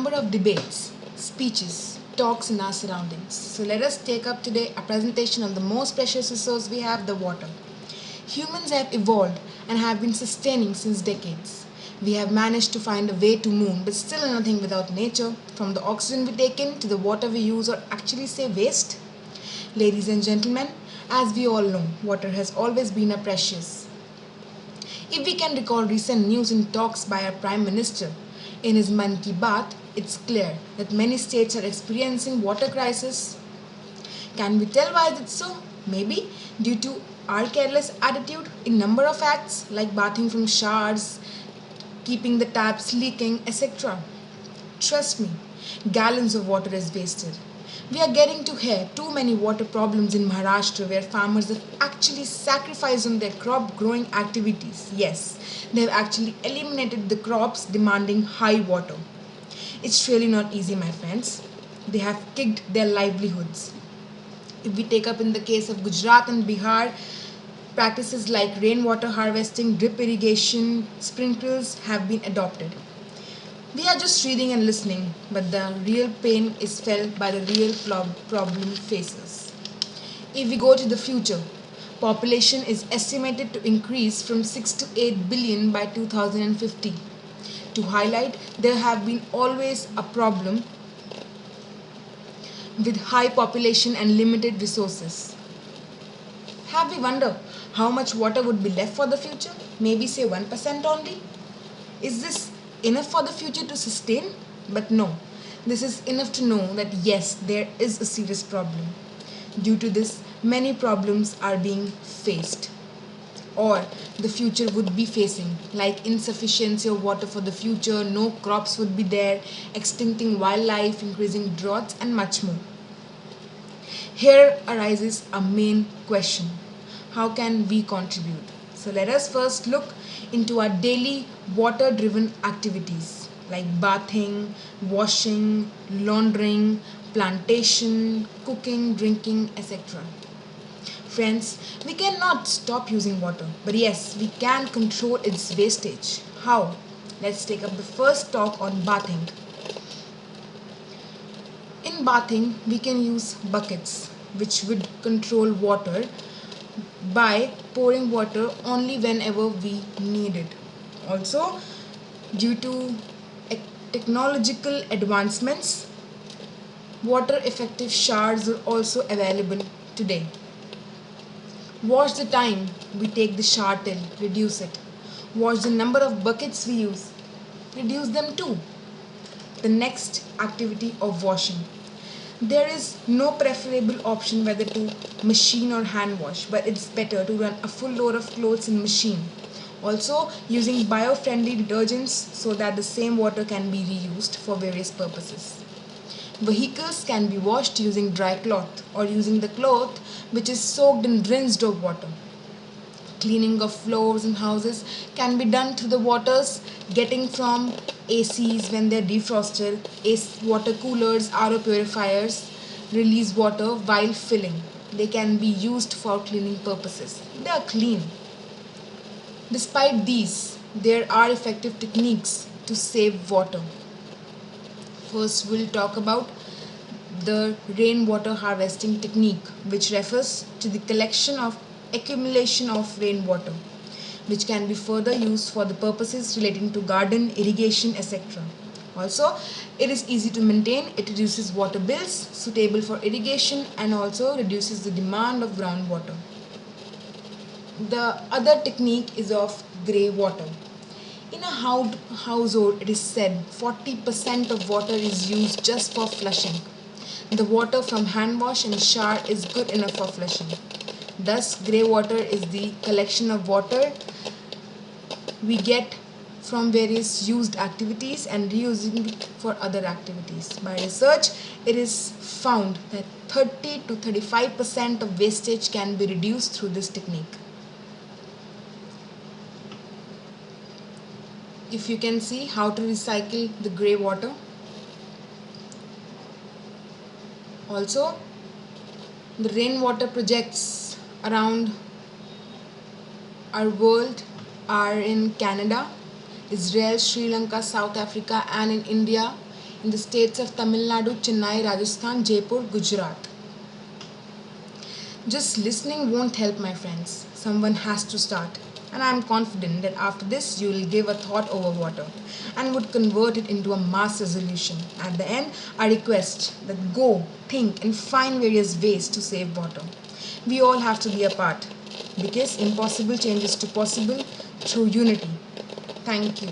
number of debates, speeches, talks in our surroundings. So let us take up today a presentation on the most precious resource we have, the water. Humans have evolved and have been sustaining since decades. We have managed to find a way to moon, but still nothing without nature, from the oxygen we take in to the water we use or actually say waste. Ladies and gentlemen, as we all know, water has always been a precious. If we can recall recent news and talks by our Prime Minister in his Mann Ki Baat, it's clear that many states are experiencing water crisis. Can we tell why is it so? Maybe due to our careless attitude in number of acts like bathing from showers, keeping the taps leaking, etc. Trust me, gallons of water is wasted. We are getting to hear too many water problems in Maharashtra where farmers have actually sacrificed on their crop growing activities. Yes, they have actually eliminated the crops demanding high water. It's really not easy, my friends. They have kicked their livelihoods. If we take up in the case of Gujarat and Bihar, practices like rainwater harvesting, drip irrigation, sprinkles have been adopted. We are just reading and listening, but the real pain is felt by the real problem facers. If we go to the future, population is estimated to increase from 6 to 8 billion by 2050. To highlight, there have been always a problem with high population and limited resources. Have we wondered how much water would be left for the future? Maybe say 1% only? Is this enough for the future to sustain? But no, this is enough to know that yes, there is a serious problem. Due to this, many problems are being faced or the future would be facing, like insufficiency of water for the future, no crops would be there, extincting wildlife, increasing droughts, and much more. Here arises a main question: how can we contribute? So let us first look into our daily water driven activities like bathing, washing, laundering, plantation, cooking, drinking, etc. Friends, we cannot stop using water, but yes, we can control its wastage. How? Let's take up the first talk on bathing. In bathing, we can use buckets, which would control water by pouring water only whenever we need it. Also, due to technological advancements, water effective showers are also available today. Watch the time we take the shower till, reduce it. Watch the number of buckets we use, reduce them too. The next activity of washing. There is no preferable option whether to machine or hand wash, but it's better to run a full load of clothes in machine. Also, using bio-friendly detergents so that the same water can be reused for various purposes. Vehicles can be washed using dry cloth or using the cloth which is soaked in rinsed of water. Cleaning of floors in houses can be done through the waters getting from ACs when they're defrosted, water coolers, RO purifiers release water while filling. They can be used for cleaning purposes. They are clean. Despite these, there are effective techniques to save water. First, we'll talk about the rainwater harvesting technique, which refers to the collection of accumulation of rainwater, which can be further used for the purposes relating to garden, irrigation, etc. Also, it is easy to maintain, it reduces water bills, suitable for irrigation, and also reduces the demand of groundwater. The other technique is of grey water. In a household, it is said 40% of water is used just for flushing. The water from hand wash and shower is good enough for flushing. Thus, grey water is the collection of water we get from various used activities and reusing it for other activities. By research, it is found that 30 to 35% of wastage can be reduced through this technique. If you can see how to recycle the grey water. Also, the rainwater projects around our world are in Canada, Israel, Sri Lanka, South Africa, and in India. in the states of Tamil Nadu, Chennai, Rajasthan, Jaipur, Gujarat. Just listening won't help, my friends. Someone has to start. And I am confident that after this, you will give a thought over water and would convert it into a mass resolution. At the end, I request that go, think, and find various ways to save water. We all have to be a part because impossible changes to possible through unity. Thank you.